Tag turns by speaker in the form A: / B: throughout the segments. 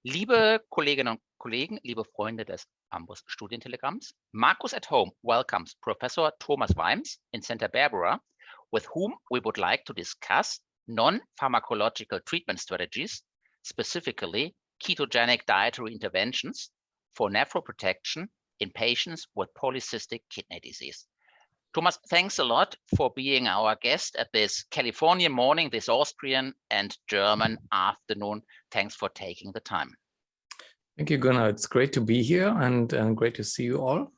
A: Liebe Kolleginnen und Kollegen, liebe Freunde des Ambus Studientelegramms, Marcus at Home welcomes Professor Thomas Weimbs in Santa Barbara, with whom we would like to discuss non-pharmacological treatment strategies, specifically ketogenic dietary interventions for nephroprotection in patients with polycystic kidney disease. Thomas, thanks a lot for being our guest at this Californian morning, this Austrian and German afternoon. Thanks for taking the time.
B: Thank you, Gunnar. It's great to be here and great to see you all.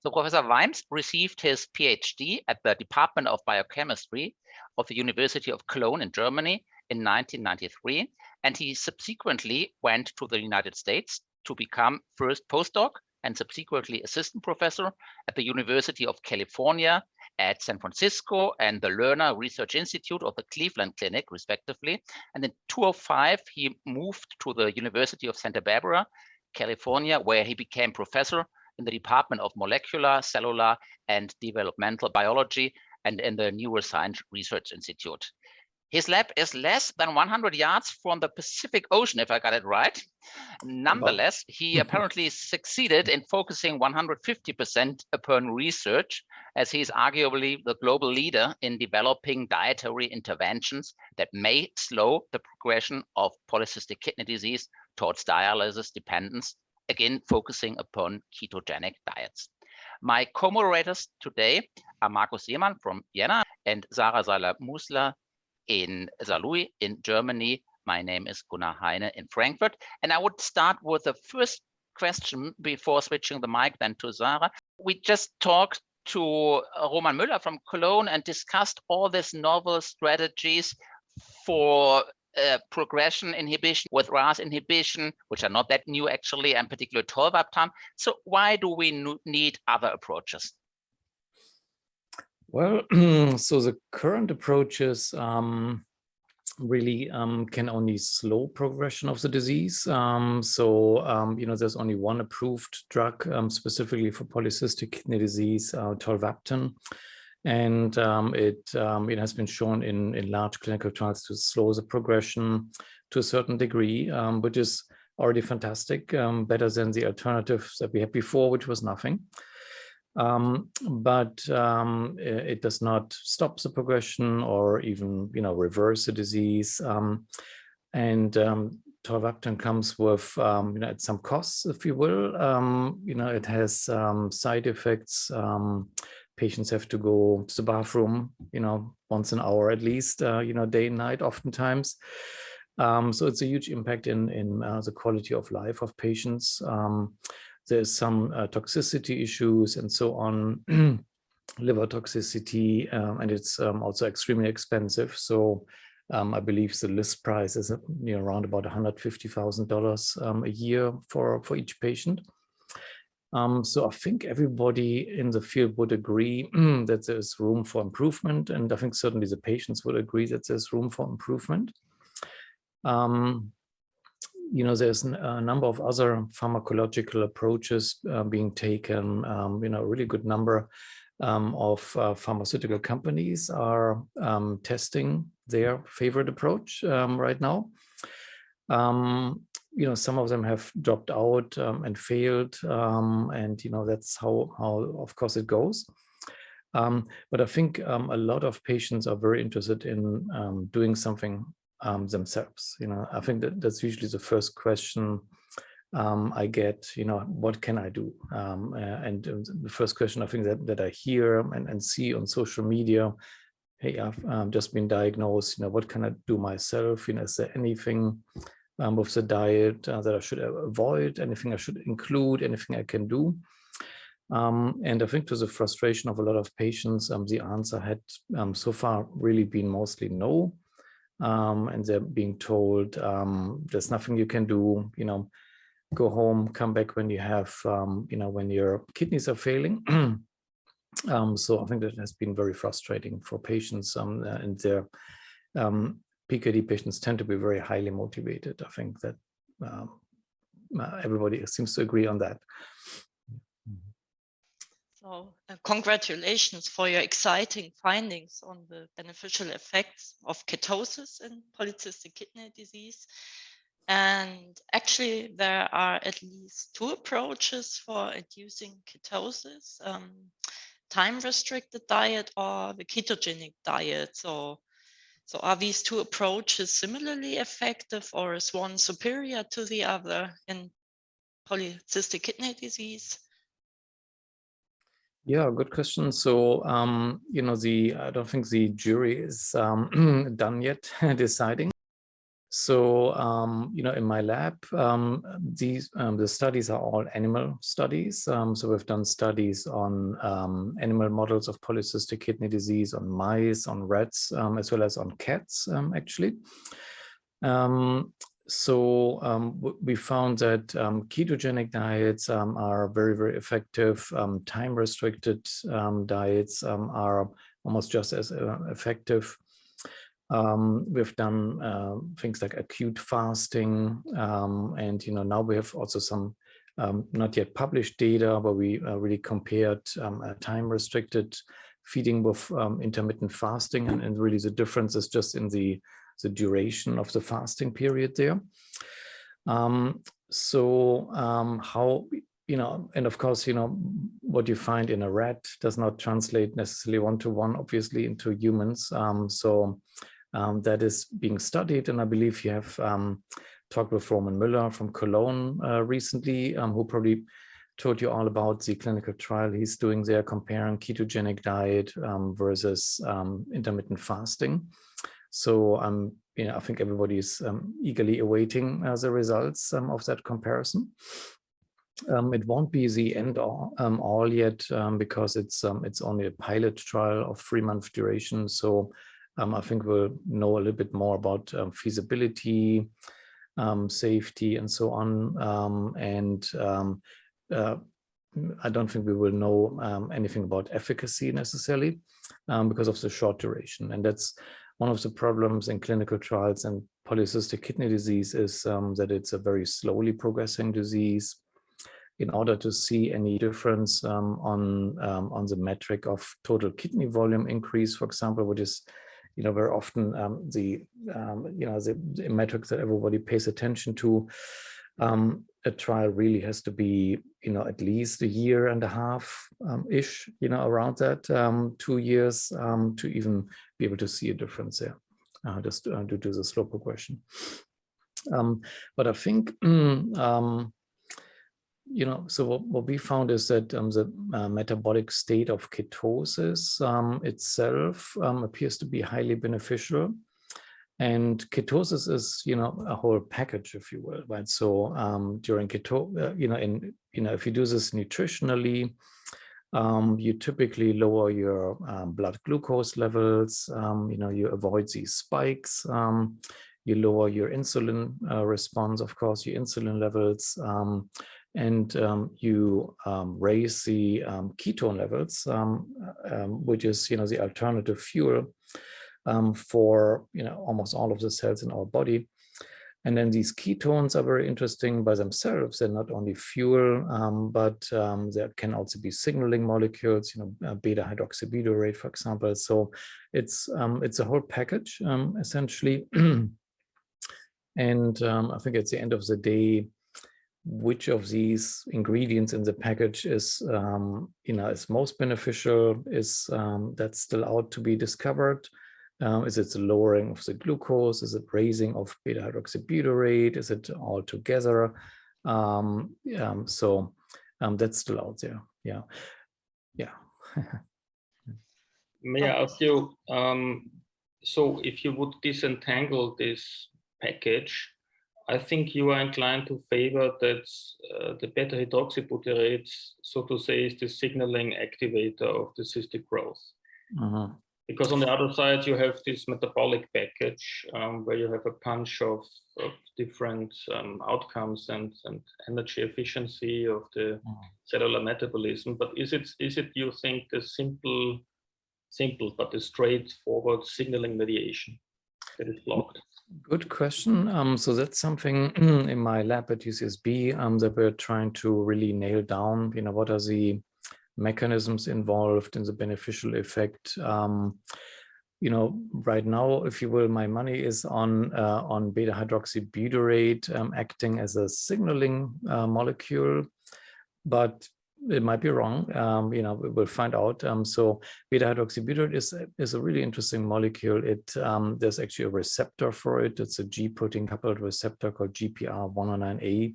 A: So Professor Weimbs received his PhD at the Department of Biochemistry of the University of Cologne in Germany in 1993, and he subsequently went to the United States to become first postdoc and subsequently assistant professor at the University of California at San Francisco and the Lerner Research Institute of the Cleveland Clinic, respectively. And in 2005, he moved to the University of Santa Barbara, California, where he became professor in the Department of Molecular, Cellular, and Developmental Biology and in the Neuroscience Research Institute. His lab is less than 100 yards from the Pacific Ocean, if I got it right. Nonetheless, he apparently succeeded in focusing 150% upon research, as he is arguably the global leader in developing dietary interventions that may slow the progression of polycystic kidney disease towards dialysis dependence, again, focusing upon ketogenic diets. My co-moderators today are Markus Säemann from Vienna and Sarah Seiler-Musler in Saarlouis in Germany. My name is Gunnar Heine in Frankfurt. And I would start with the first question before switching the mic then to Sarah. We just talked to Roman Müller from Cologne and discussed all these novel strategies for progression inhibition with RAS inhibition, which are not that new actually, and particularly tolvaptan. So why do we need other approaches?
B: Well, so the current approaches really can only slow progression of the disease. There's only one approved drug specifically for polycystic kidney disease, tolvaptan. And it has been shown in large clinical trials to slow the progression to a certain degree, which is already fantastic, better than the alternatives that we had before, which was nothing. But it does not stop the progression or even, reverse the disease. Tolvaptan comes with, at some costs, if you will. It has side effects. Patients have to go to the bathroom, once an hour at least, day and night, oftentimes. So it's a huge impact in the quality of life of patients. There's some toxicity issues and so on, liver toxicity, and it's also extremely expensive. So I believe the list price is around about $150,000 a year for each patient. So I think everybody in the field would agree that there's room for improvement, and I think certainly the patients would agree that there's room for improvement. There's a number of other pharmacological approaches being taken. A really good number of pharmaceutical companies are testing their favorite approach right now. Some of them have dropped out and failed, and that's how of course it goes. But I think a lot of patients are very interested in doing something themselves. I think that's usually the first question I get. What can I do? And the first question I think that I hear and see on social media, hey, I've just been diagnosed. What can I do myself? Is there anything with the diet that I should avoid? Anything I should include? Anything I can do? And I think to the frustration of a lot of patients, the answer had so far really been mostly no. And they're being told there's nothing you can do, go home, come back when you have, when your kidneys are failing. So I think that has been very frustrating for patients, and their PKD patients tend to be very highly motivated. I think that everybody seems to agree on that.
C: So congratulations for your exciting findings on the beneficial effects of ketosis in polycystic kidney disease. And actually, there are at least two approaches for inducing ketosis, time-restricted diet or the ketogenic diet. So are these two approaches similarly effective, or is one superior to the other in polycystic kidney disease?
B: Yeah, good question. So, you know, I don't think the jury is done yet deciding. So, you know, in my lab, the studies are all animal studies. So we've done studies on animal models of polycystic kidney disease, on mice, on rats, as well as on cats, actually. We found that ketogenic diets are very, very effective. Time-restricted diets are almost just as effective. We've done things like acute fasting, and you know, now we have also some not yet published data where we really compared time-restricted feeding with intermittent fasting, and really the difference is just in the duration of the fasting period there. How, you know, and of course, you know, what you find in a rat does not translate necessarily one-to-one, obviously, into humans. That is being studied, and I believe you have talked with Roman Müller from Cologne recently, who probably told you all about the clinical trial he's doing there, comparing ketogenic diet versus intermittent fasting. So you know, I think everybody is eagerly awaiting the results of that comparison. It won't be the end all yet, because it's only a pilot trial of 3-month duration. So I think we'll know a little bit more about feasibility, safety, and so on. I don't think we will know anything about efficacy necessarily because of the short duration. And that's one of the problems in clinical trials and polycystic kidney disease is that it's a very slowly progressing disease. In order to see any difference on the metric of total kidney volume increase, for example, which is, you know, very often the metric that everybody pays attention to, a trial really has to be, you know, at least 1.5 years ish, you know, around that, 2 years to even be able to see a difference there, just due to the slow progression. But I think, you know, so what we found is that the metabolic state of ketosis itself appears to be highly beneficial. And ketosis is, you know, a whole package, if you will, right? So during if you do this nutritionally, you typically lower your blood glucose levels. You know, you avoid these spikes. You lower your insulin response, of course, your insulin levels. And you raise the ketone levels, which is, you know, the alternative fuel for, you know, almost all of the cells in our body. And then these ketones are very interesting by themselves. They're not only fuel, but there can also be signaling molecules, you know, β-hydroxybutyrate, for example. So it's a whole package, essentially. And I think at the end of the day, which of these ingredients in the package is, you know, is most beneficial is that's still out to be discovered. Is it the lowering of the glucose? Is it raising of β-hydroxybutyrate? Is it all together? So that's still out there. Yeah.
D: May I ask you, so if you would disentangle this package, I think you are inclined to favor that the beta-hydroxybutyrate, so to say, is the signaling activator of the cystic growth. Because on the other side, you have this metabolic package where you have a bunch of different outcomes and energy efficiency of the cellular metabolism. But is it you think a simple but a straightforward signaling mediation that is blocked?
B: Good question. So that's something in my lab at UCSB that we're trying to really nail down. You know, what are the mechanisms involved in the beneficial effect? right now, if you will, my money is on β-hydroxybutyrate acting as a signaling molecule, but it might be wrong. We'll find out. So β-hydroxybutyrate is a really interesting molecule. There's actually a receptor for it. It's a G protein coupled receptor called GPR109A,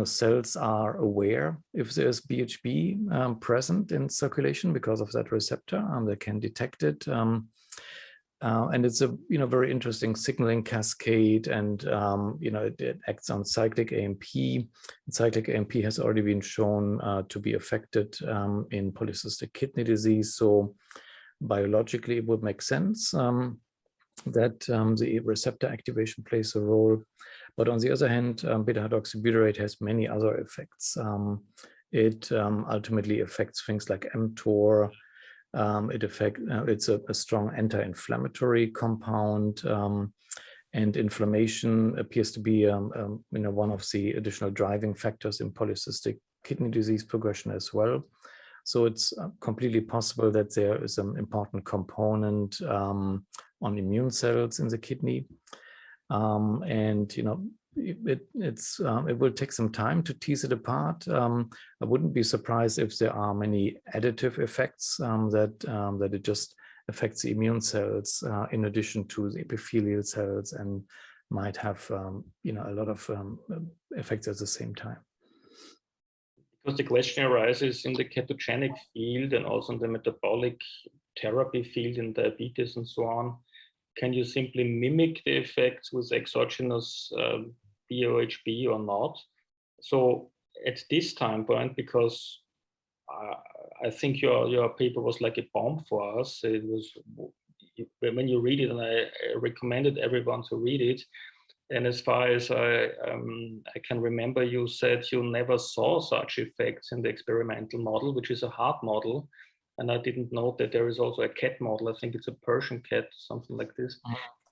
B: cells are aware if there's BHB present in circulation because of that receptor. They can detect it. And it's a very interesting signaling cascade, and it acts on cyclic AMP. Cyclic AMP has already been shown to be affected in polycystic kidney disease. So biologically, it would make sense that the receptor activation plays a role. But on the other hand, β-hydroxybutyrate has many other effects. It ultimately affects things like mTOR. It's a strong anti-inflammatory compound, and inflammation appears to be one of the additional driving factors in polycystic kidney disease progression as well. So it's completely possible that there is an important component on immune cells in the kidney, it will take some time to tease it apart. I wouldn't be surprised if there are many additive effects that it just affects the immune cells in addition to the epithelial cells, and might have a lot of effects at the same time.
D: Because the question arises in the ketogenic field and also in the metabolic therapy field in diabetes and so on. Can you simply mimic the effects with exogenous BOHB or not? So at this time point, because I think your paper was like a bomb for us. It was, when you read it, and I recommended everyone to read it. And as far as I can remember, you said you never saw such effects in the experimental model, which is a heart model. And I didn't know that there is also a cat model. I think it's a Persian cat, something like this.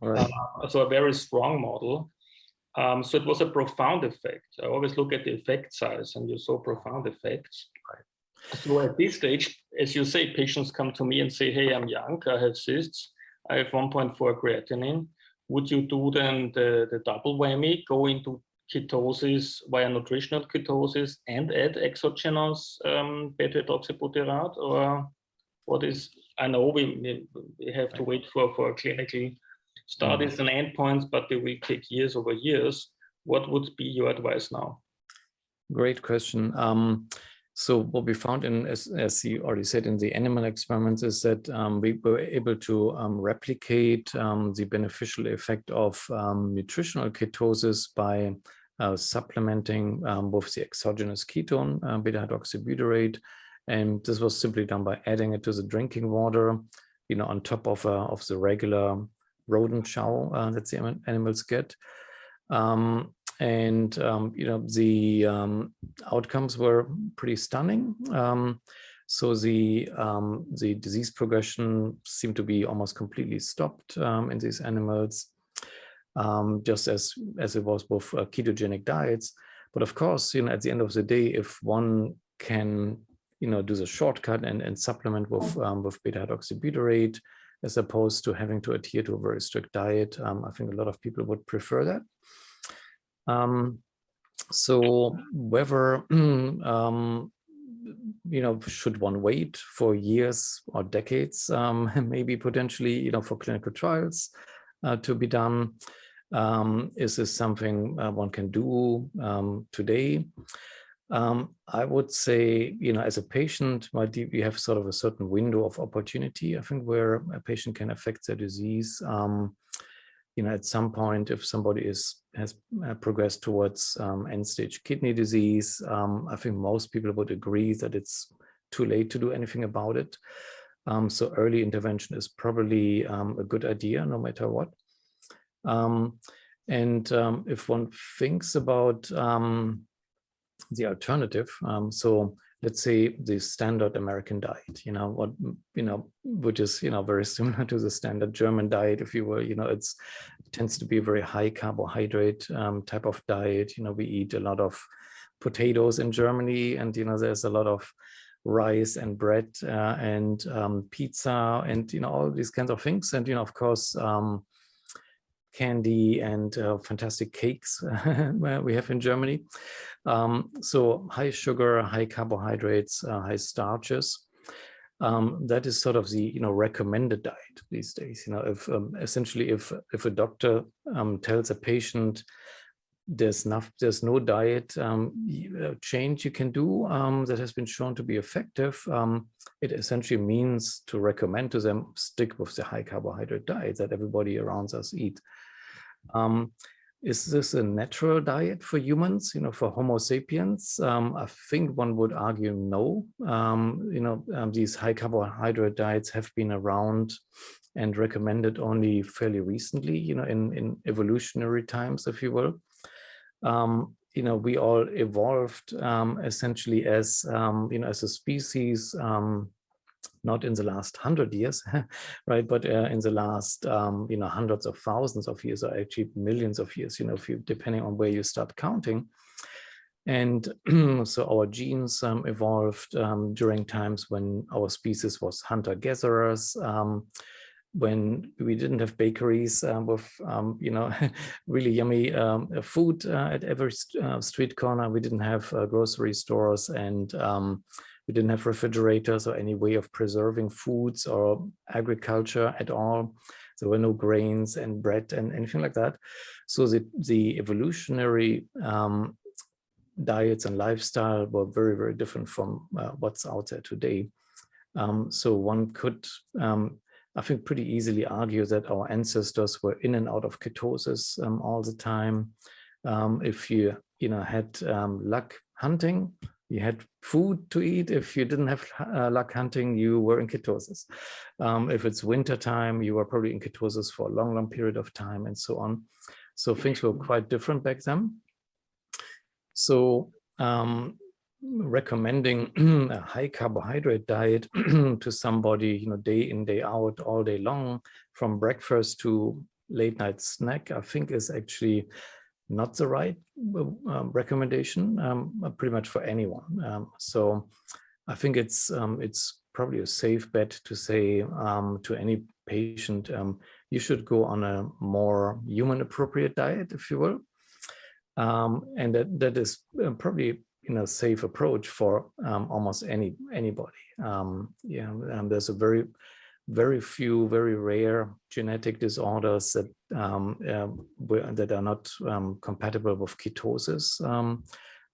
B: Right.
D: So a very strong model. So it was a profound effect. I always look at the effect size, and you saw profound effects. Right. So at this stage, as you say, patients come to me and say, hey, I'm young, I have cysts, I have 1.4 creatinine. Would you do then the double whammy, go into ketosis via nutritional ketosis and add exogenous β-hydroxybutyrate, or what is? I know we have to wait for clinical studies and endpoints, but they will take years over years. What would be your advice now?
B: Great question. So what we found as you already said, in the animal experiments is that we were able to replicate the beneficial effect of nutritional ketosis by supplementing with the exogenous ketone, β-hydroxybutyrate. And this was simply done by adding it to the drinking water, on top of the regular rodent chow that the animals get. The outcomes were pretty stunning. So the disease progression seemed to be almost completely stopped in these animals, just as it was with ketogenic diets. But of course, at the end of the day, if one can, do the shortcut and supplement with β-hydroxybutyrate, as opposed to having to adhere to a very strict diet, I think a lot of people would prefer that. So whether, should one wait for years or decades, maybe potentially, for clinical trials to be done? Is this something one can do today? I would say, as a patient, you have sort of a certain window of opportunity, I think, where a patient can affect their disease. At some point, if somebody has progressed towards end-stage kidney disease, I think most people would agree that it's too late to do anything about it. So early intervention is probably a good idea, no matter what. If one thinks about the alternative, so let's say the standard American diet, which is, very similar to the standard German diet, if you will, it tends to be a very high carbohydrate type of diet. We eat a lot of potatoes in Germany, and, there's a lot of rice and bread and pizza and, all these kinds of things. And, of course, candy and fantastic cakes we have in Germany. So high sugar, high carbohydrates, high starches. That is sort of the recommended diet these days. If essentially if a doctor tells a patient there's no diet change you can do that has been shown to be effective, it essentially means to recommend to them stick with the high carbohydrate diet that everybody around us eat. Is this a natural diet for humans, for Homo sapiens? I think one would argue no. These high carbohydrate diets have been around and recommended only fairly recently, in evolutionary times, if you will. We all evolved essentially as, as a species, not in the last 100 years, right? But in the last, hundreds of thousands of years, or actually millions of years, depending on where you start counting. And so our genes evolved during times when our species was hunter-gatherers, when we didn't have bakeries with, really yummy food at every street corner. We didn't have grocery stores, and we didn't have refrigerators or any way of preserving foods or agriculture at all. There were no grains and bread and anything like that. So the evolutionary diets and lifestyle were very, very different from what's out there today. So one could, I think, pretty easily argue that our ancestors were in and out of ketosis all the time. If you, had luck hunting, you had food to eat. If you didn't have luck hunting, you were in ketosis. If it's winter time, you were probably in ketosis for a long, long period of time, and so on. So things were quite different back then. So recommending a high carbohydrate diet to somebody, day in, day out, all day long, from breakfast to late night snack, I think is actually not the right recommendation, pretty much for anyone. So I think it's probably a safe bet to say to any patient, you should go on a more human appropriate diet, if you will. And that is probably a safe approach for almost anybody. There's a very few, very rare genetic disorders that that are not compatible with ketosis.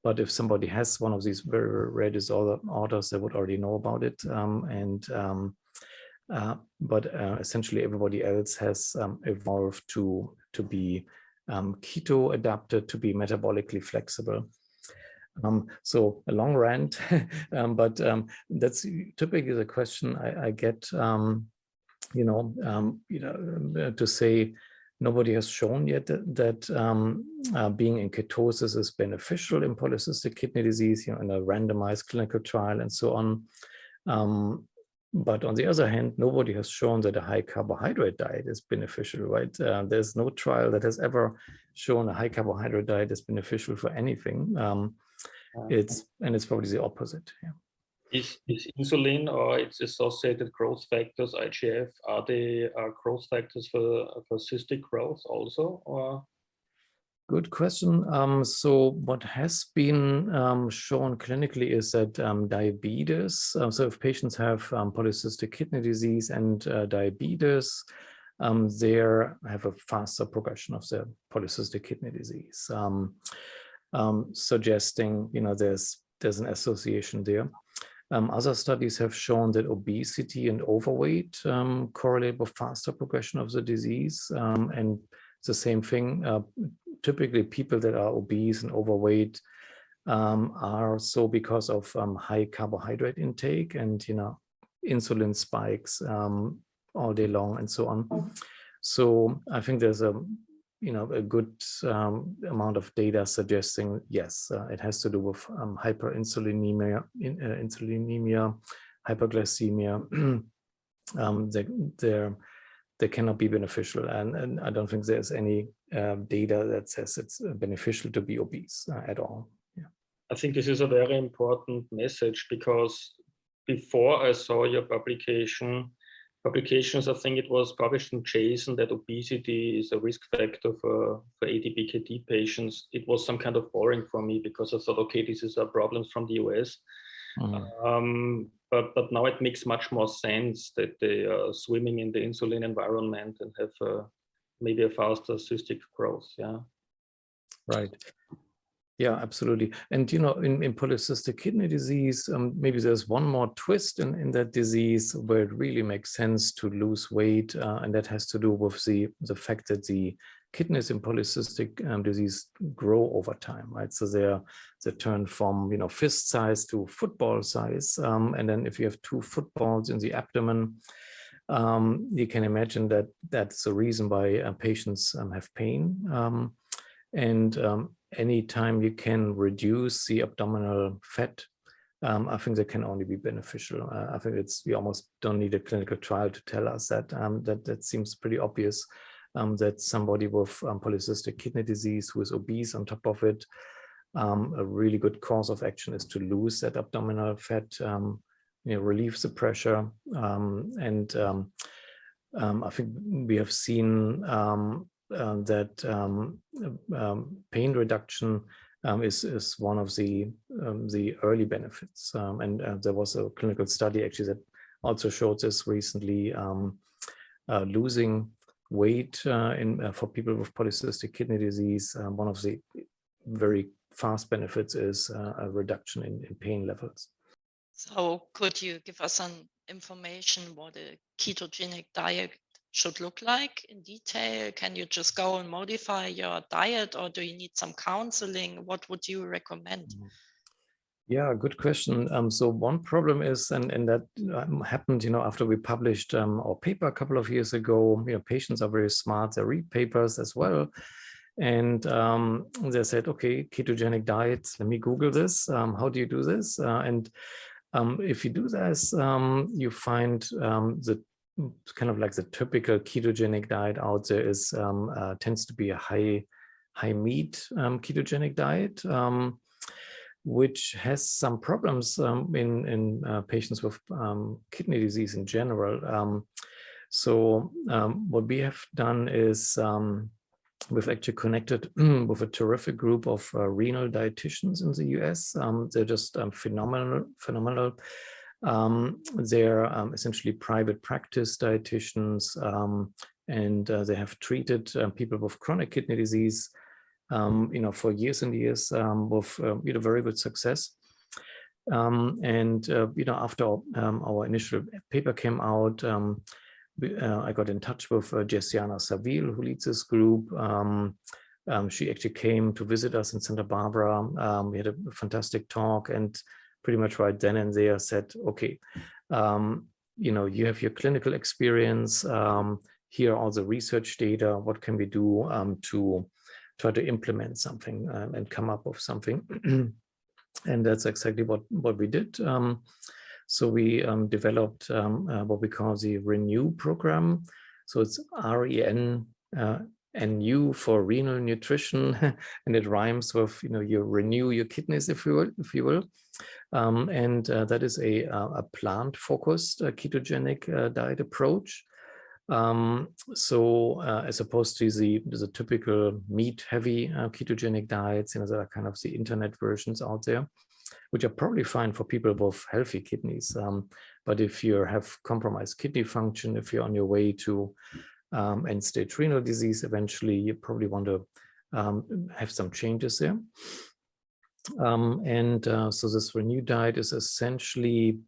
B: But if somebody has one of these very, very rare disorders, they would already know about it. But essentially, everybody else has evolved to be keto adapted, to be metabolically flexible. So a long rant, but that's typically the question I get. To say nobody has shown yet that being in ketosis is beneficial in polycystic kidney disease, in a randomized clinical trial and so on. But on the other hand, nobody has shown that a high carbohydrate diet is beneficial, right? There's no trial that has ever shown a high carbohydrate diet is beneficial for anything. It's probably the opposite. Yeah.
D: Is insulin or its associated growth factors, IGF, are they growth factors for cystic growth also? Or?
B: Good question. So what has been shown clinically is that diabetes, so if patients have polycystic kidney disease and diabetes, they have a faster progression of their polycystic kidney disease, suggesting there's an association there. Other studies have shown that obesity and overweight correlate with faster progression of the disease, and the same thing. Typically, people that are obese and overweight are so because of high carbohydrate intake and insulin spikes all day long and so on. So I think there's a good amount of data suggesting yes, it has to do with hyperinsulinemia, hyperglycemia. They cannot be beneficial, and I don't think there's any data that says it's beneficial to be obese at all. Yeah.
D: I think this is a very important message, because before I saw your publications, I think it was published in JASN that obesity is a risk factor for ADPKD patients. It was some kind of boring for me because I thought, okay, this is a problem from the US. But now it makes much more sense that they are swimming in the insulin environment and have maybe a faster cystic growth. Yeah.
B: Right. Yeah, absolutely. And, you know, in polycystic kidney disease, maybe there's one more twist in that disease where it really makes sense to lose weight. And that has to do with the fact that the kidneys in polycystic disease grow over time, right? So they turn from, you know, fist size to football size. And then if you have 2 footballs in the abdomen, you can imagine that that's the reason why patients have pain. Anytime you can reduce the abdominal fat, I think that can only be beneficial. I think we almost don't need a clinical trial to tell us that. That seems pretty obvious, that somebody with polycystic kidney disease who is obese on top of it, a really good course of action is to lose that abdominal fat, you know, relieve the pressure. I think we have seen that pain reduction is one of the early benefits, and there was a clinical study actually that also showed this recently. Losing weight for people with polycystic kidney disease, one of the very fast benefits is a reduction in pain levels.
C: So could you give us some information what a ketogenic diet should look like in detail? Can you just go and modify your diet, or do you need some counseling? What would you recommend?
B: Yeah, good question. So one problem is, and that happened, you know, after we published our paper a couple of years ago, you know, patients are very smart, they read papers as well. And they said, okay, ketogenic diet, let me Google this. How do you do this? If you do this, you find the kind of like the typical ketogenic diet out there is tends to be a high meat ketogenic diet, which has some problems in patients with kidney disease in general. So what we have done is we've actually connected with a terrific group of renal dietitians in the US. They're just phenomenal. They're essentially private practice dietitians, and they have treated people with chronic kidney disease, you know, for years and years with you know, very good success. You know, after our initial paper came out, I got in touch with Jessiana Saville, who leads this group. She actually came to visit us in Santa Barbara. We had a fantastic talk, and pretty much right then and there said, okay, you know, you have your clinical experience. Here are all the research data. What can we do to try to implement something and come up with something? And that's exactly what we did. So we developed what we call the RENEW program. So it's RENU for renal nutrition, and it rhymes with, you know, you renew your kidneys, if you will. That is a plant-focused ketogenic diet approach. So as opposed to the typical meat-heavy ketogenic diets, you know, there are kind of the internet versions out there, which are probably fine for people with healthy kidneys. But if you have compromised kidney function, if you're on your way to end-stage renal disease, eventually you probably want to have some changes there. So this RENEW diet is essentially,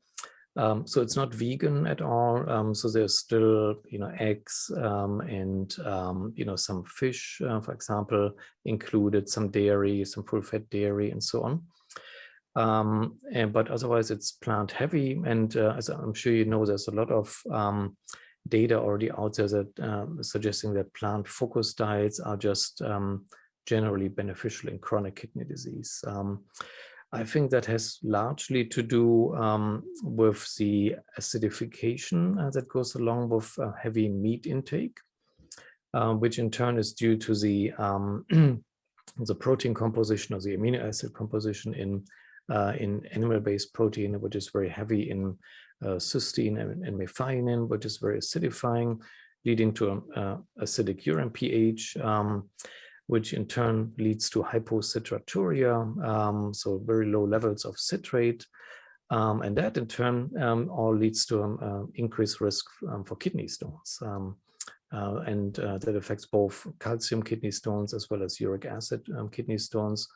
B: so it's not vegan at all. So there's still, you know, eggs and, you know, some fish, for example, included, some dairy, some full-fat dairy, and so on. But otherwise it's plant heavy. And as I'm sure you know, there's a lot of data already out there that suggesting that plant-focused diets are just generally beneficial in chronic kidney disease. I think that has largely to do with the acidification that goes along with heavy meat intake, which in turn is due to the protein composition or the amino acid composition in in animal-based protein, which is very heavy in cysteine and methionine, which is very acidifying, leading to acidic urine pH, which in turn leads to hypocitraturia, so very low levels of citrate. And that in turn all leads to increased risk for kidney stones. And that affects both calcium kidney stones as well as uric acid kidney stones.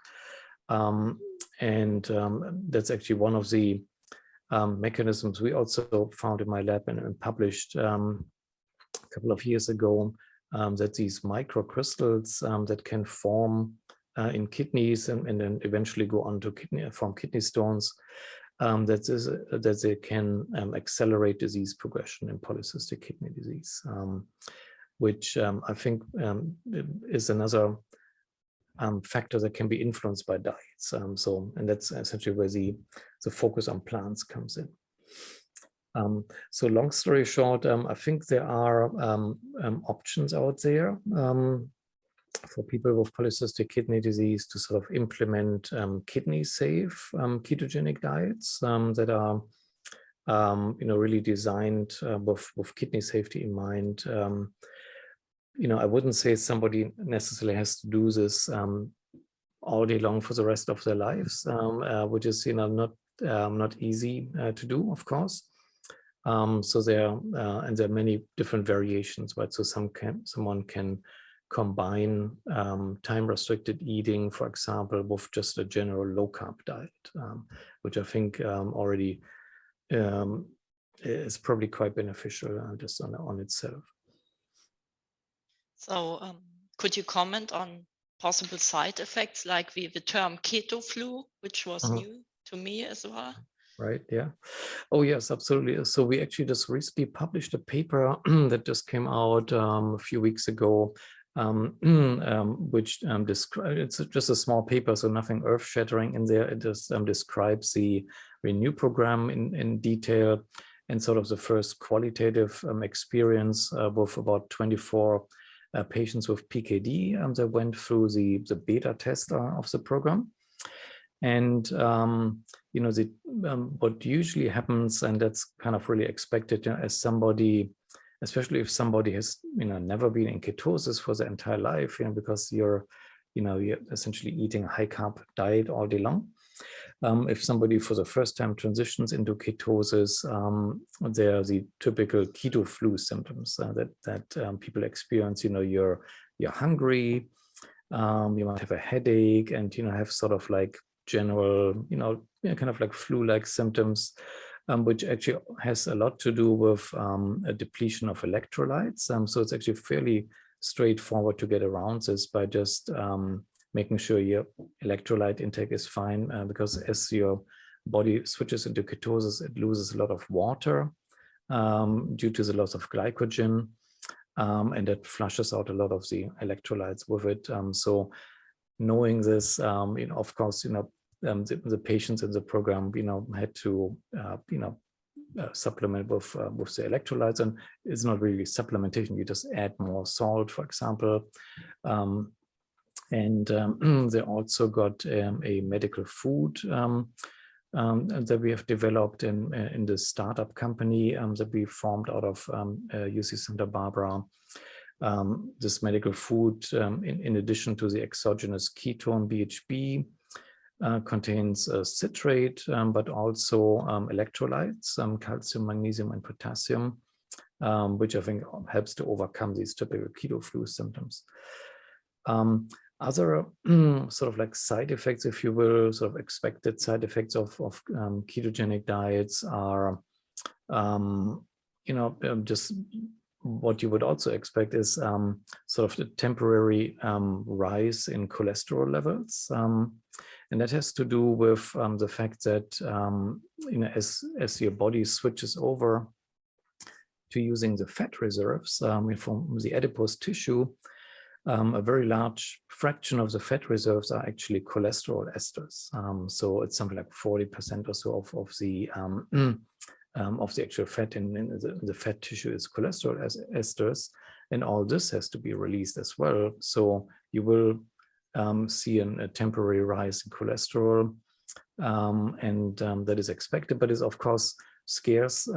B: And that's actually one of the mechanisms we also found in my lab and published a couple of years ago, that these microcrystals that can form in kidneys and then eventually go on to form kidney stones, that they can accelerate disease progression in polycystic kidney disease, which I think is another factor that can be influenced by diets. And that's essentially where the focus on plants comes in. So long story short, I think there are options out there for people with polycystic kidney disease to sort of implement kidney-safe ketogenic diets that are really designed with kidney safety in mind. I wouldn't say somebody necessarily has to do this all day long for the rest of their lives, which is not easy to do, of course. So there are many different variations, right? So someone can combine time-restricted eating, for example, with just a general low-carb diet, which I think already is probably quite beneficial just on itself.
C: So could you comment on possible side effects like the term keto flu, which was new to me as well?
B: Right, yeah. Oh, yes, absolutely. So we actually just recently published a paper that just came out a few weeks ago, which it's just a small paper, so nothing earth-shattering in there. It just describes the Renew program in detail and sort of the first qualitative experience with about 24 patients with PKD that went through the beta test of the program. And what usually happens, and that's kind of really expected, as somebody, especially if somebody has never been in ketosis for their entire life, because you're essentially eating a high carb diet all day long. If somebody for the first time transitions into ketosis, there are the typical keto flu symptoms that people experience. You're hungry, you might have a headache, and have sort of like general, kind of like flu-like symptoms, which actually has a lot to do with a depletion of electrolytes. So it's actually fairly straightforward to get around this by just making sure your electrolyte intake is fine, because as your body switches into ketosis, it loses a lot of water due to the loss of glycogen, and that flushes out a lot of the electrolytes with it. So knowing this, of course, the patients in the program, had to, supplement with the electrolytes, and it's not really supplementation. You just add more salt, for example. And they also got a medical food that we have developed in the startup company that we formed out of UC Santa Barbara. This medical food, in addition to the exogenous ketone BHB, contains citrate, but also electrolytes, calcium, magnesium, and potassium, which I think helps to overcome these typical keto flu symptoms. Other sort of like side effects, if you will, sort of expected side effects of ketogenic diets are, just what you would also expect is sort of the temporary rise in cholesterol levels. And that has to do with the fact that, as your body switches over to using the fat reserves from the adipose tissue, a very large fraction of the fat reserves are actually cholesterol esters. So it's something like 40% or so of the actual fat in the fat tissue is cholesterol esters, and all this has to be released as well. So you will see a temporary rise in cholesterol, and that is expected, but is of course scares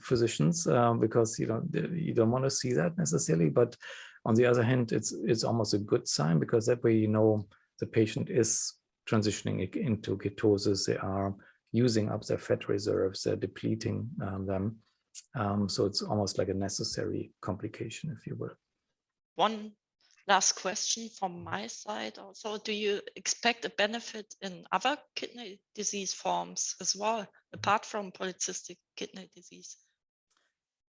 B: physicians because you don't want to see that necessarily. But on the other hand, it's almost a good sign, because that way the patient is transitioning into ketosis. They are using up their fat reserves, they're depleting them. So it's almost like a necessary complication, if you will.
C: One last question from my side also. Do you expect a benefit in other kidney disease forms as well, apart from polycystic kidney disease?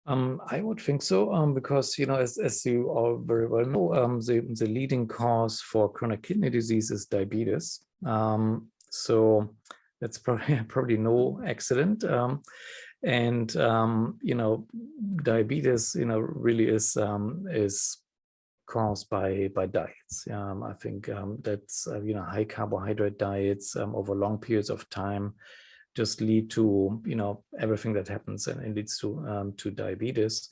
B: I would think so, because, as you all very well know, the leading cause for chronic kidney disease is diabetes. So that's probably no accident. And diabetes, really is caused by diets. I think that's high carbohydrate diets over long periods of time just lead to everything that happens, and it leads to diabetes.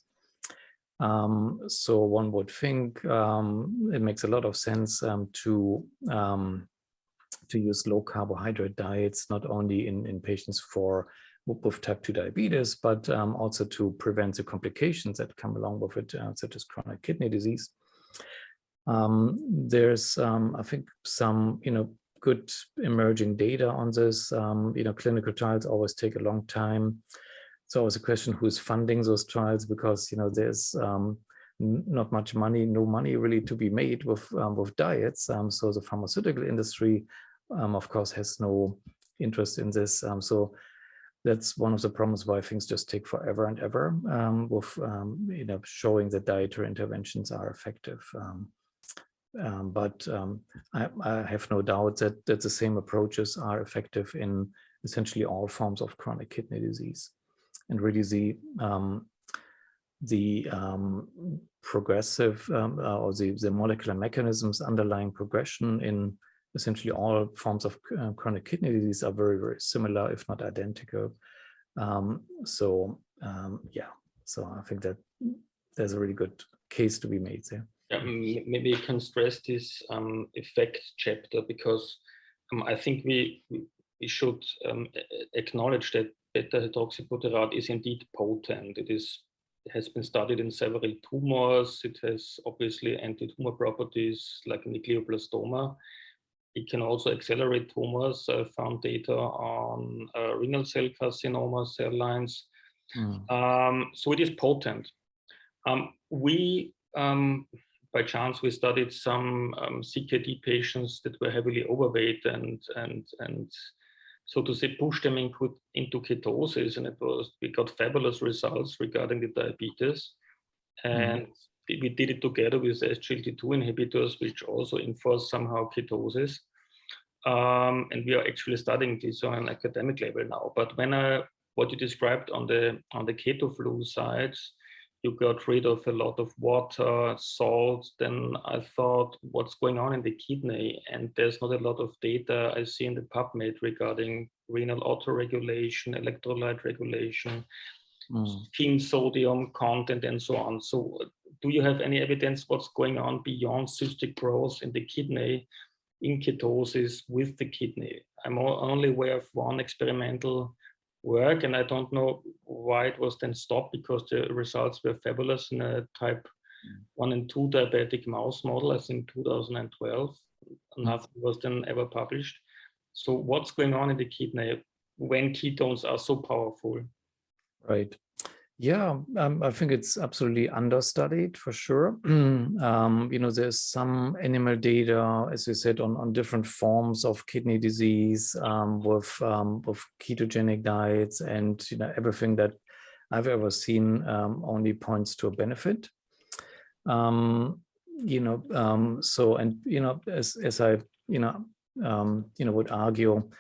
B: So one would think it makes a lot of sense to use low carbohydrate diets, not only in patients with type 2 diabetes, but also to prevent the complications that come along with it, such as chronic kidney disease. There's, I think, some, good emerging data on this. Clinical trials always take a long time. It's always a question who's funding those trials, because, there's not much money, no money really to be made with diets. So the pharmaceutical industry, of course, has no interest in this. So that's one of the problems why things just take forever and ever with, showing that dietary interventions are effective. But I have no doubt that the same approaches are effective in essentially all forms of chronic kidney disease. And really the progressive or the molecular mechanisms underlying progression in essentially all forms of chronic kidney disease are very, very similar, if not identical. So I think that there's a really good case to be made there.
D: Maybe you can stress this effect chapter, because I think we should acknowledge that beta-hydroxybutyrate is indeed potent. It has been studied in several tumors. It has obviously anti-tumor properties like in the glioblastoma. It can also accelerate tumors. I found data on renal cell carcinoma cell lines. So it is potent. By chance, we studied some CKD patients that were heavily overweight and so to say, pushed them into ketosis, and we got fabulous results regarding the diabetes. And we did it together with SGLT2 inhibitors, which also enforce somehow ketosis. And we are actually studying this on an academic level now. But what you described on the keto flu side, you got rid of a lot of water, salt, then I thought, what's going on in the kidney? And there's not a lot of data I see in the PubMed regarding renal autoregulation, electrolyte regulation, skin sodium content, and so on. So do you have any evidence what's going on beyond cystic growth in the kidney, in ketosis with the kidney? I'm only aware of one experimental work, and I don't know why it was then stopped, because the results were fabulous in a type 1 and 2 diabetic mouse model, I think 2012. Nothing was then ever published. So what's going on in the kidney when ketones are so powerful?
B: Right. Yeah, I think it's absolutely understudied for sure. There's some animal data, as you said, on different forms of kidney disease with ketogenic diets, and everything that I've ever seen only points to a benefit. As I would argue,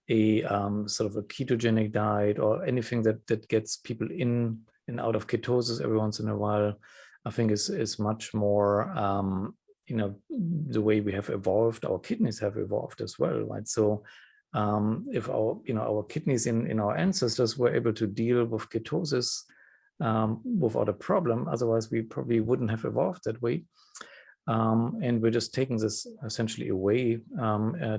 B: a sort of a ketogenic diet or anything that gets people in and out of ketosis every once in a while, I think is much more, the way we have evolved, our kidneys have evolved as well, right? So if our kidneys in our ancestors were able to deal with ketosis without a problem, otherwise we probably wouldn't have evolved that way. And we're just taking this essentially away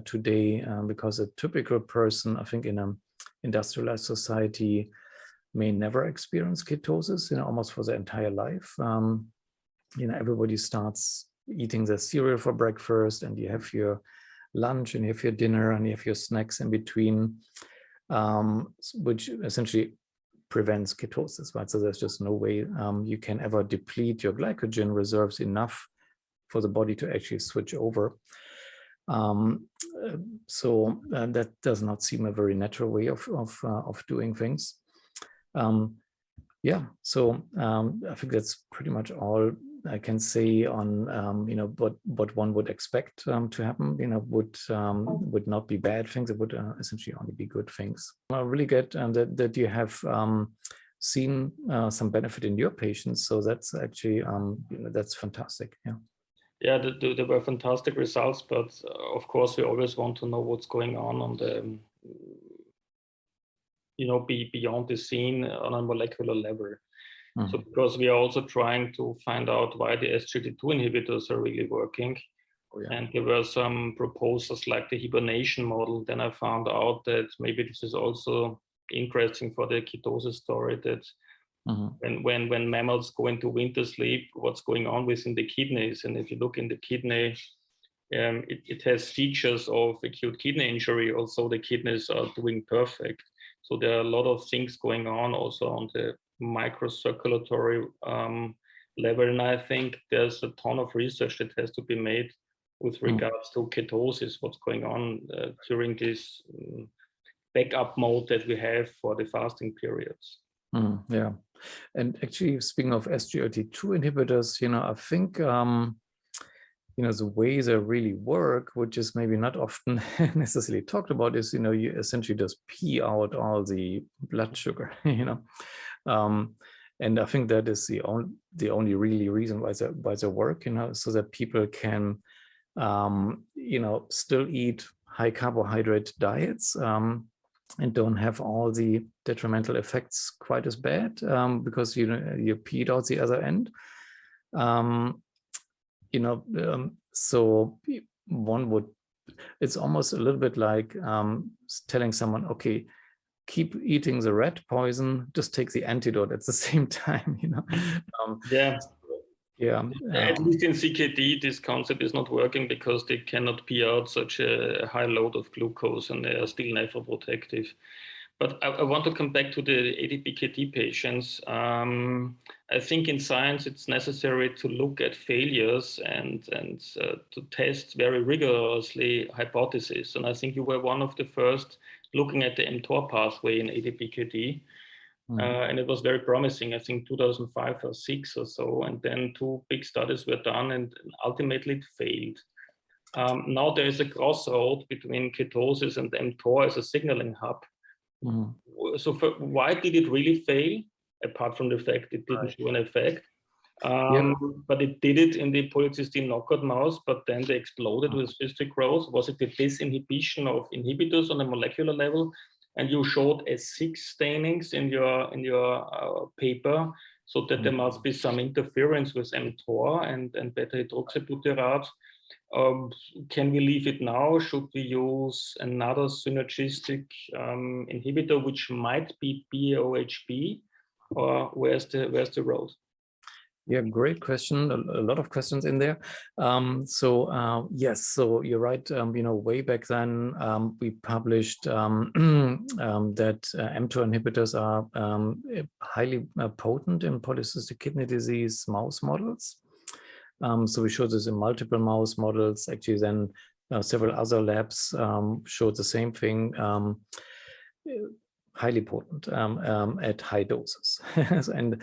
B: today because a typical person, I think, in an industrialized society may never experience ketosis, almost for their entire life. Everybody starts eating their cereal for breakfast, and you have your lunch, and you have your dinner, and you have your snacks in between, which essentially prevents ketosis, right? So there's just no way you can ever deplete your glycogen reserves enough for the body to actually switch over. So that does not seem a very natural way of doing things. Yeah, so I think that's pretty much all I can say on what one would expect to happen. Would not be bad things. It would essentially only be good things. I really get that you have seen some benefit in your patients. So that's actually that's fantastic. Yeah.
D: Yeah, there were fantastic results, but of course we always want to know what's going on the beyond the scene on a molecular level. Mm-hmm. So because we are also trying to find out why the SGLT2 inhibitors are really working. Oh, yeah. And there were some proposals like the hibernation model. Then I found out that maybe this is also interesting for the ketosis story, that mm-hmm. when mammals go into winter sleep, what's going on within the kidneys. And if you look in the kidney, it has features of acute kidney injury. Also, the kidneys are doing perfect. So there are a lot of things going on also on the microcirculatory level. And I think there's a ton of research that has to be made with regards to ketosis, what's going on during this backup mode that we have for the fasting periods.
B: Yeah. And actually, speaking of SGLT2 inhibitors, I think, the way they really work, which is maybe not often necessarily talked about, is, you essentially just pee out all the blood sugar, and I think that is the only really reason why they work, so that people can, still eat high carbohydrate diets, and don't have all the detrimental effects quite as bad, because you peed out the other end. So one would, it's almost a little bit like telling someone, okay, keep eating the rat poison, just take the antidote at the same time,
D: Yeah.
B: Yeah.
D: At least in CKD, this concept is not working because they cannot pee out such a high load of glucose, and they are still nephroprotective. But I want to come back to the ADPKD patients. I think in science, it's necessary to look at failures and to test very rigorously hypotheses. And I think you were one of the first looking at the mTOR pathway in ADPKD. And it was very promising, I think 2005 or 6 or so. And then 2 big studies were done and ultimately it failed. Now there is a crossroad between ketosis and mTOR as a signaling hub. So why did it really fail, apart from the fact it didn't show an effect? But it did it in the polycystic knockout mouse, but then they exploded with cystic growth. Was it the disinhibition of inhibitors on a molecular level? And you showed S6 stainings in your paper, so that there must be some interference with mTOR and β-hydroxybutyrate. Can we leave it now? Should we use another synergistic inhibitor, which might be BOHB, or where's the road?
B: Yeah, great question. A lot of questions in there. Yes, so you're right. Way back then, we published that mTOR inhibitors are highly potent in polycystic kidney disease mouse models. So we showed this in multiple mouse models. Actually, then several other labs showed the same thing. Highly potent at high doses, and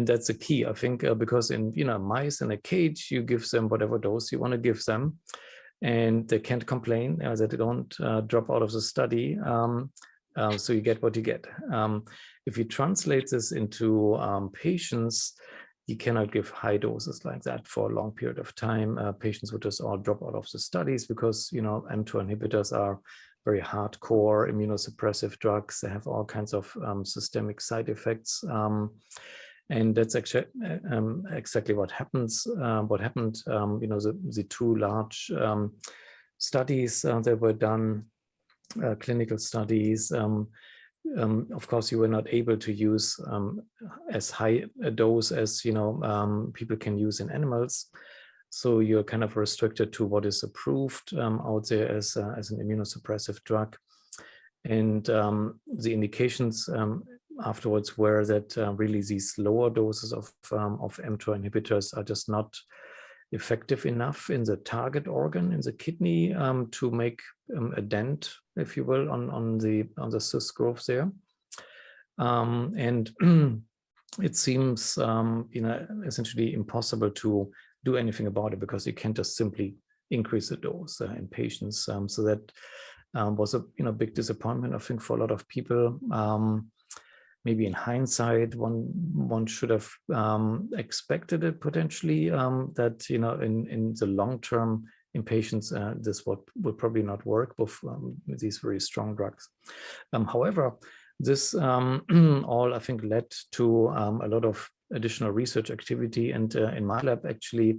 B: that's the key, I think, because in mice in a cage, you give them whatever dose you want to give them, and they can't complain that they don't drop out of the study. So you get what you get. If you translate this into patients, you cannot give high doses like that for a long period of time. Patients would just all drop out of the studies because mTOR inhibitors are very hardcore immunosuppressive drugs. They have all kinds of systemic side effects. And that's actually exactly what happens. What happened, you know, the two large studies that were done, clinical studies. Of course, you were not able to use as high a dose as, you know, people can use in animals. So you're kind of restricted to what is approved out there as an immunosuppressive drug. And the indications afterwards were that really these lower doses of mTOR inhibitors are just not effective enough in the target organ, in the kidney, to make a dent, if you will, on the cyst growth there. And it seems, you know, essentially impossible to do anything about it, because you can't just simply increase the dose in patients. So that was a, you know, big disappointment, I think, for a lot of people. Maybe in hindsight, one should have expected it potentially, that, you know, in the long term in patients, this will probably not work with these very strong drugs. However, this all, I think, led to a lot of additional research activity. And in my lab, actually,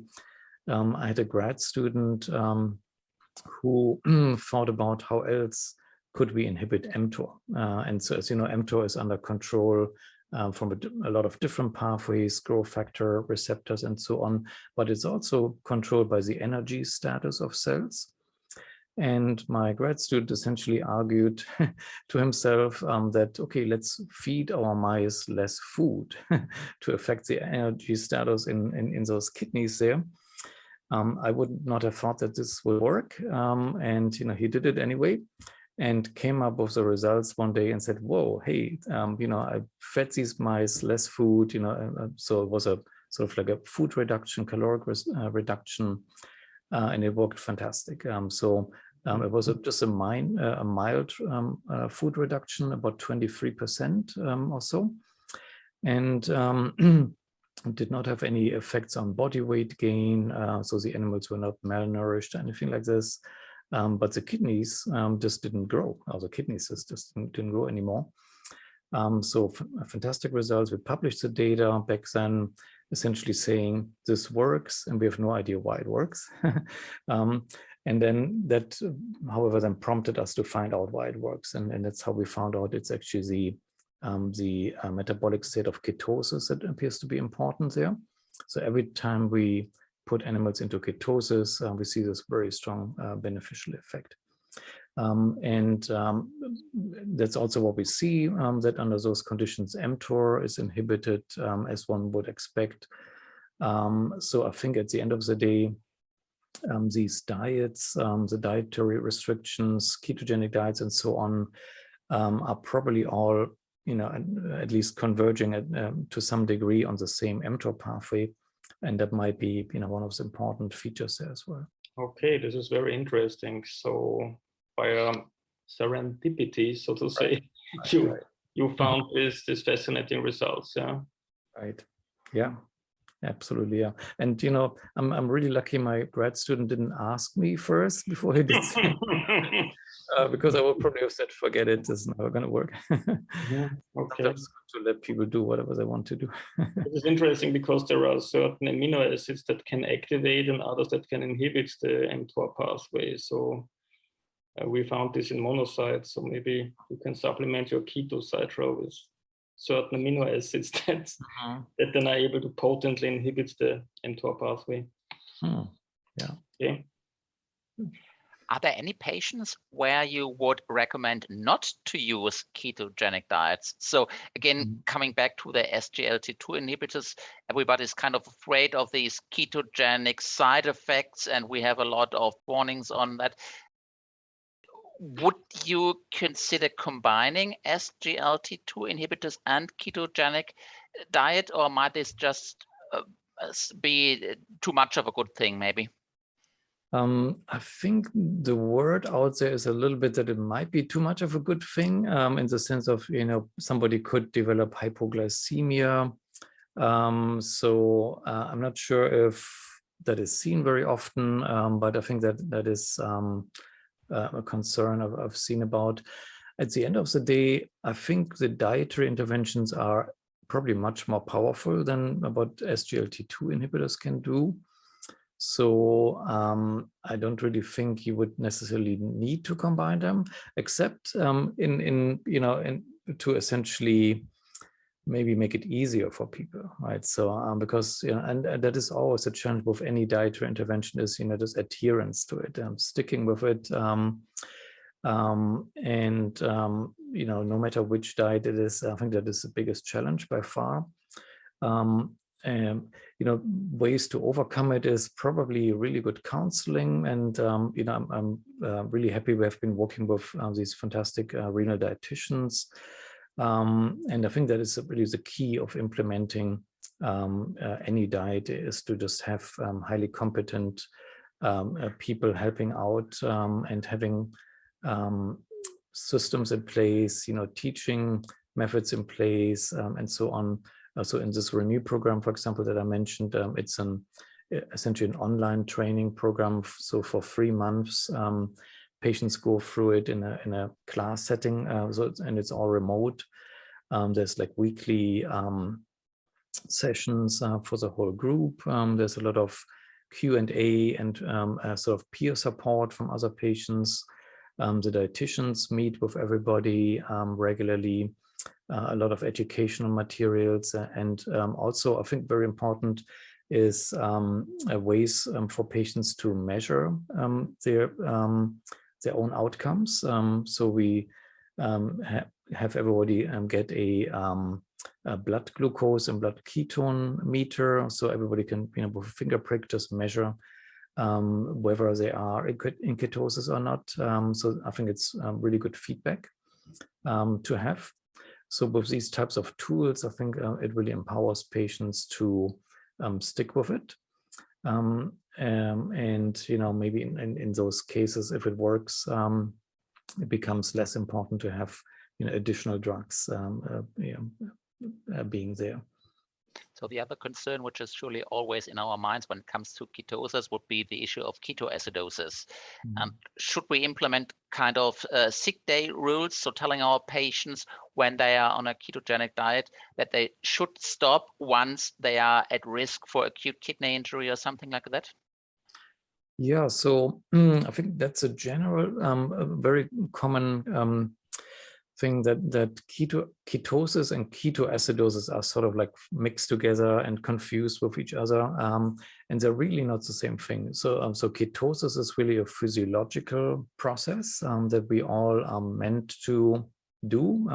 B: I had a grad student who thought about how else could we inhibit mTOR. And so, as you know, mTOR is under control from a lot of different pathways, growth factor receptors, and so on. But it's also controlled by the energy status of cells. And my grad student essentially argued to himself that, okay, let's feed our mice less food to affect the energy status in those kidneys there. I would not have thought that this would work. And, you know, he did it anyway, and came up with the results one day and said, whoa, hey, you know, I fed these mice less food, you know, so it was a sort of like a food reduction, caloric reduction, and it worked fantastic. So it was just a mild food reduction, about 23% or so. And did not have any effects on body weight gain. So the animals were not malnourished or anything like this. But the kidneys just didn't grow. Or the kidney cyst just didn't grow anymore. So fantastic results. We published the data back then, essentially saying this works, and we have no idea why it works. And then that, however, then prompted us to find out why it works. And that's how we found out it's actually the metabolic state of ketosis that appears to be important there. So every time we put animals into ketosis, we see this very strong beneficial effect. And that's also what we see, that under those conditions, mTOR is inhibited as one would expect. So I think at the end of the day, these diets, the dietary restrictions, ketogenic diets, and so on, are probably all, you know, at least converging to some degree on the same mTOR pathway, and that might be, you know, one of the important features there as well.
D: Okay, this is very interesting. So by serendipity, so to say, you found this fascinating results. Yeah. Right.
B: Yeah. Absolutely, yeah. And, you know, I'm really lucky my grad student didn't ask me first before he did because I would probably have said, forget it, this is never going to work.
D: Yeah, okay.
B: Sometimes it's good to let people do whatever they want to do.
D: It is interesting because there are certain amino acids that can activate and others that can inhibit the mTOR pathway. So we found this in monocytes. So maybe you can supplement your keto cycle with certain amino acids that then are able to potently inhibit the mTOR pathway.
B: Yeah.
D: Okay.
A: Are there any patients where you would recommend not to use ketogenic diets? So again, coming back to the SGLT2 inhibitors, everybody's kind of afraid of these ketogenic side effects, and we have a lot of warnings on that. Would you consider combining SGLT2 inhibitors and ketogenic diet, or might this just be too much of a good thing, maybe?
B: I think the word out there is a little bit that it might be too much of a good thing, in the sense of, you know, somebody could develop hypoglycemia. So I'm not sure if that is seen very often, but I think that is a concern I've seen about. At the end of the day, I think the dietary interventions are probably much more powerful than what SGLT2 inhibitors can do. So I don't really think you would necessarily need to combine them, except to essentially maybe make it easier for people, right? So because and that is always a challenge with any dietary intervention is this adherence to it, sticking with it, no matter which diet it is. I think that is the biggest challenge by far. Ways to overcome it is probably really good counseling, and I'm really happy we have been working with these fantastic renal dietitians. And I think that is really the key of implementing any diet, is to just have highly competent people helping out, and having systems in place, teaching methods in place, and so on. So in this Renew program, for example, that I mentioned, it's essentially an online training program. So for 3 months, patients go through it in a class setting, and it's all remote. There's like weekly sessions for the whole group. There's a lot of Q&A and sort of peer support from other patients. The dietitians meet with everybody regularly. A lot of educational materials, and also I think very important is ways for patients to measure their own outcomes. So we have everybody get a blood glucose and blood ketone meter, so everybody can, with a finger prick, just measure whether they are in ketosis or not. So I think it's really good feedback to have. So with these types of tools, I think it really empowers patients to stick with it. And maybe in those cases, if it works, it becomes less important to have additional drugs being there.
A: So the other concern, which is surely always in our minds when it comes to ketosis, would be the issue of ketoacidosis. Should we implement kind of sick day rules, so telling our patients when they are on a ketogenic diet that they should stop once they are at risk for acute kidney injury or something like that?
B: Yeah, so I think that's a general, very common thing that ketosis and ketoacidosis are sort of like mixed together and confused with each other, and they're really not the same thing. So so ketosis is really a physiological process that we all are meant to do.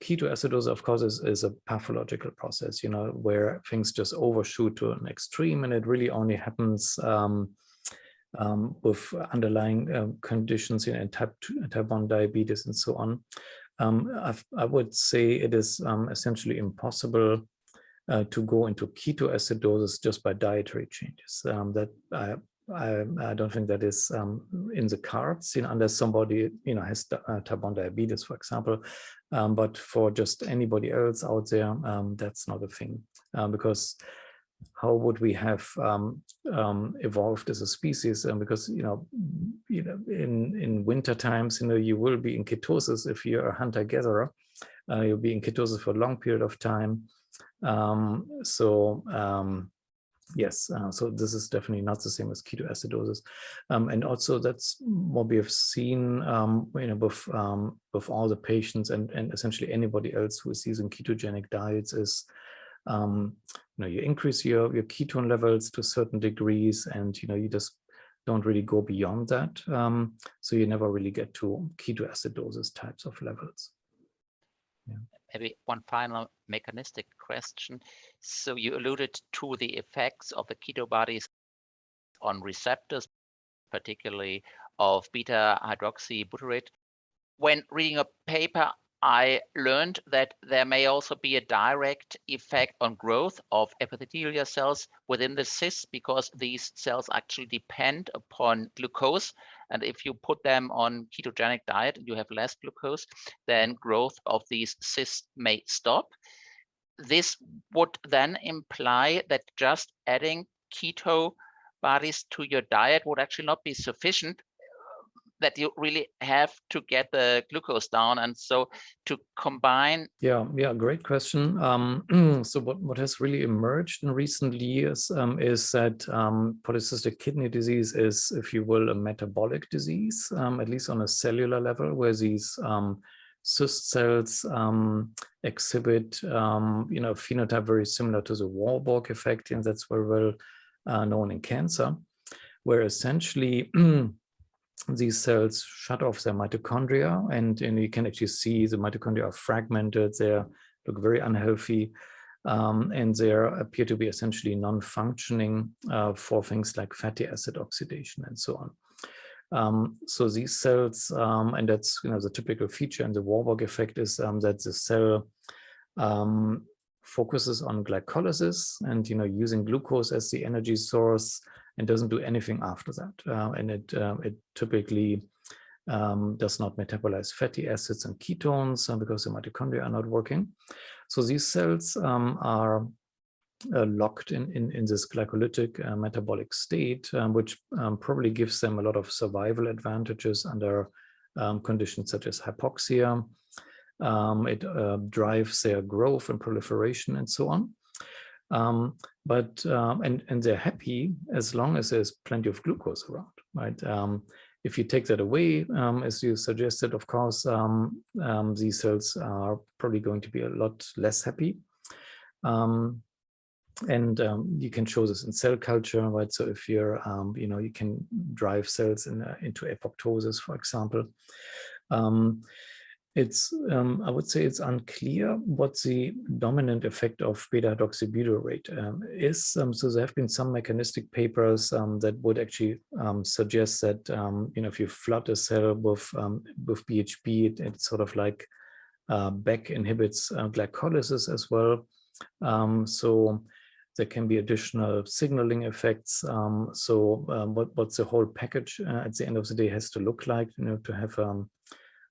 B: Ketoacidosis, of course, is a pathological process, where things just overshoot to an extreme, and it really only happens with underlying conditions in type 1 diabetes and so on. I would say it is essentially impossible to go into ketoacidosis just by dietary changes. I don't think that is in the cards, unless somebody has type 1 diabetes, for example. But for just anybody else out there, that's not a thing, because how would we have evolved as a species? Because in winter times, you will be in ketosis if you're a hunter-gatherer. You'll be in ketosis for a long period of time. Yes, so this is definitely not the same as ketoacidosis, and also that's what we have seen, with all the patients and essentially anybody else who is using ketogenic diets is. You increase your ketone levels to certain degrees, and you just don't really go beyond that. So you never really get to ketoacidosis types of levels. Yeah.
A: Maybe one final mechanistic question. So you alluded to the effects of the keto bodies on receptors, particularly of β-hydroxybutyrate. When reading a paper, I learned that there may also be a direct effect on growth of epithelial cells within the cyst, because these cells actually depend upon glucose. And if you put them on ketogenic diet and you have less glucose, then growth of these cysts may stop. This would then imply that just adding keto bodies to your diet would actually not be sufficient. that you really have to get the glucose down, and so to combine.
B: Yeah, great question. So what has really emerged in recent years is that polycystic kidney disease is, if you will, a metabolic disease, at least on a cellular level, where these cyst cells exhibit phenotype very similar to the Warburg effect, and that's very well known in cancer, where essentially these cells shut off their mitochondria, and you can actually see the mitochondria are fragmented. They look very unhealthy, and they appear to be essentially non-functioning for things like fatty acid oxidation and so on. So these cells, and that's the typical feature in the Warburg effect, is that the cell focuses on glycolysis and using glucose as the energy source, and doesn't do anything after that. And it typically does not metabolize fatty acids and ketones because the mitochondria are not working. So these cells are locked in this glycolytic metabolic state, which probably gives them a lot of survival advantages under conditions such as hypoxia. It drives their growth and proliferation and so on. And they're happy as long as there's plenty of glucose around, right? If you take that away, as you suggested, of course, these cells are probably going to be a lot less happy. And you can show this in cell culture, right? So if you're, you can drive cells into apoptosis, for example. I would say it's unclear what the dominant effect of beta-hydroxybutyrate is. So there have been some mechanistic papers that would actually suggest that if you flood a cell with BHB, it sort of like back inhibits glycolysis as well. So there can be additional signaling effects. What's the whole package at the end of the day has to look like, to have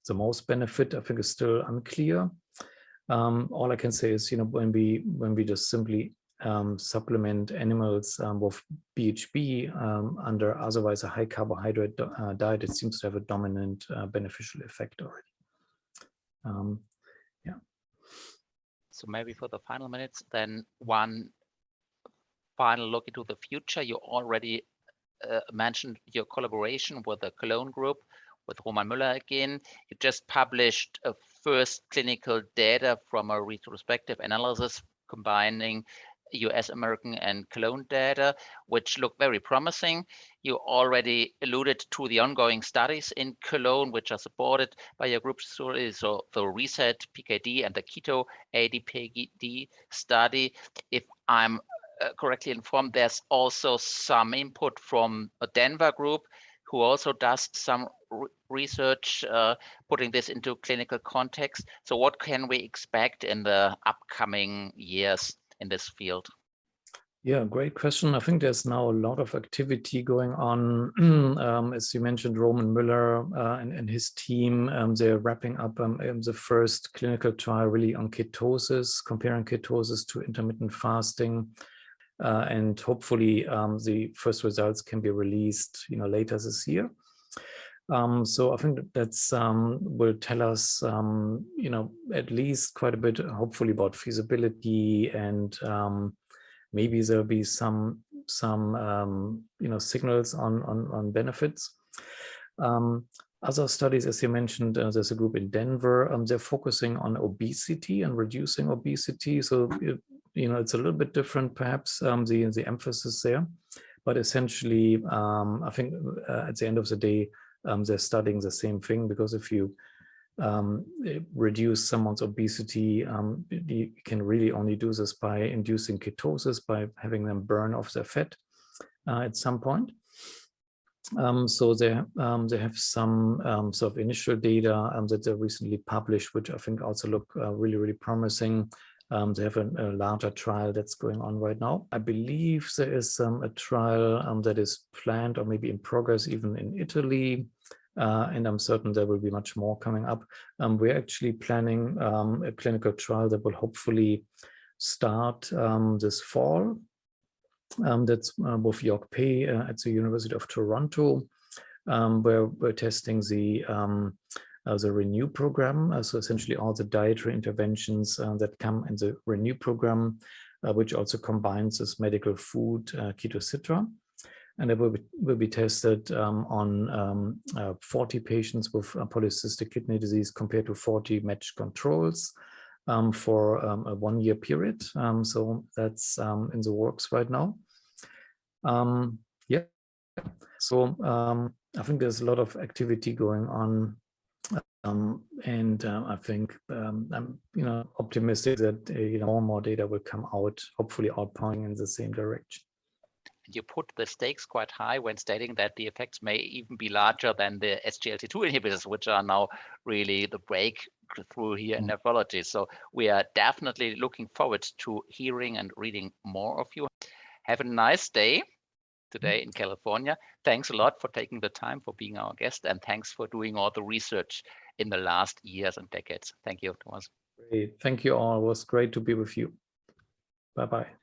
B: the most benefit, I think, is still unclear. All I can say is, when we just simply supplement animals with BHB under otherwise a high carbohydrate diet, it seems to have a dominant beneficial effect already. Yeah.
A: So maybe for the final minutes, then one final look into the future. You already mentioned your collaboration with the Cologne group, with Roman Müller again. You just published a first clinical data from a retrospective analysis combining US, American, and Cologne data, which look very promising. You already alluded to the ongoing studies in Cologne, which are supported by your group, so the Reset PKD and the Keto ADPKD study. If I'm correctly informed, there's also some input from a Denver group who also does some research putting this into clinical context. So what can we expect in the upcoming years in this field?
B: Yeah, great question. I think there's now a lot of activity going on. As you mentioned, Roman Müller and his team, they're wrapping up the first clinical trial really on ketosis, comparing ketosis to intermittent fasting. And hopefully the first results can be released later this year. So I think that's will tell us at least quite a bit, hopefully, about feasibility, and maybe there'll be some signals on benefits. Other studies, as you mentioned, there's a group in Denver. They're focusing on obesity and reducing obesity. So it's a little bit different, perhaps, the emphasis there. But essentially, I think at the end of the day, they're studying the same thing, because if you reduce someone's obesity, you can really only do this by inducing ketosis, by having them burn off their fat at some point. So they have some sort of initial data that they recently published, which I think also look really, really promising. They have a larger trial that's going on right now. I believe there is a trial that is planned or maybe in progress even in Italy. And I'm certain there will be much more coming up. We're actually planning a clinical trial that will hopefully start this fall. That's with York Pei at the University of Toronto. where we're testing the Renew program. So essentially all the dietary interventions that come in the Renew program, which also combines this medical food, keto citra. And it will be tested on 40 patients with polycystic kidney disease compared to 40 matched controls for a 1-year period. So that's in the works right now. Yeah. So I think there's a lot of activity going on. And I think I'm optimistic that more and more data will come out, hopefully outpointing in the same direction.
A: You put the stakes quite high when stating that the effects may even be larger than the SGLT2 inhibitors, which are now really the breakthrough here in nephrology. So we are definitely looking forward to hearing and reading more of you. Have a nice day today in California. Thanks a lot for taking the time, for being our guest, and thanks for doing all the research in the last years and decades. Thank you, Thomas.
B: Great. Thank you all. It was great to be with you. Bye-bye.